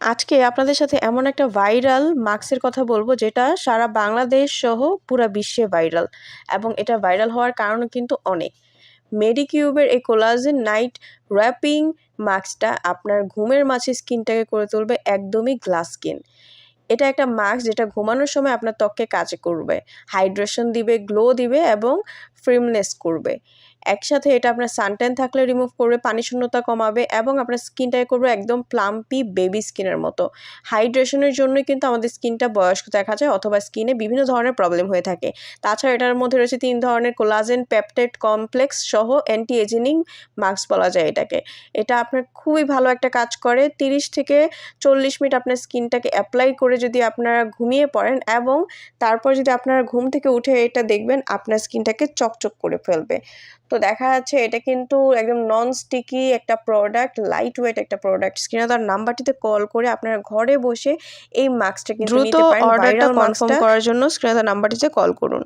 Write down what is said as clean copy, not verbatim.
আজকে আপনাদের সাথে এমন একটা ভাইরাল মাস্কের কথা বলবো যেটা সারা বাংলাদেশ সহ পুরা বিশ্বে ভাইরাল এবং এটা ভাইরাল হওয়ার কারণ কিন্তু অনেক। মেডিকিউবের এই কোলাজেন নাইট র্যাপিং মাস্কটা আপনার ঘুমের মাঝে স্কিনটাকে করে তুলবে একদমই গ্লাস স্কিন। এটা একটা মাস্ক যেটা ঘুমানোর সময় আপনার ত্বককে কাজে করবে, হাইড্রেশন দিবে, গ্লো দিবে এবং ফ্রিমনেস করবে। একসাথে এটা আপনার সানট্যান থাকলে রিমুভ করবে, পানি শূন্যতা কমাবে এবং আপনার স্কিনটাকে করবে একদম প্লাম্পি বেবি স্কিনের মতো। হাইড্রেশনের জন্যই কিন্তু আমাদের স্কিনটা বয়স্ক দেখা যায় অথবা স্কিনে বিভিন্ন ধরনের প্রবলেম হয়ে থাকে। তাছাড়া এটার মধ্যে রয়েছে 3 ধরনের কোলাজেন পেপটাইড কমপ্লেক্স সহ অ্যান্টি এজিং মাস্ক বলা যায় এটাকে। এটা আপনার খুবই ভালো একটা কাজ করে। 30 থেকে 40 মিনিট আপনার স্কিনটাকে অ্যাপ্লাই করে যদি আপনারা ঘুমিয়ে পড়েন এবং তারপর যদি আপনারা ঘুম থেকে উঠে এটা দেখবেন আপনার স্কিনটাকে চকচক করে ফেলবে। তো দেখা যাচ্ছে এটা কিন্তু একদম নন স্টিকি একটা প্রোডাক্ট, লাইট ওয়েট একটা প্রোডাক্ট। স্ক্রিনে দেওয়া নাম্বারটিতে কল করে আপনারা ঘরে বসে এই মাস্কটা কিন্তু দ্রুত নিতে পারেন। অর্ডারটা ভাইরাল কনফার্ম মাস্কটা করার জন্য স্ক্রিনে দেওয়া নাম্বারটিতে কল করুন।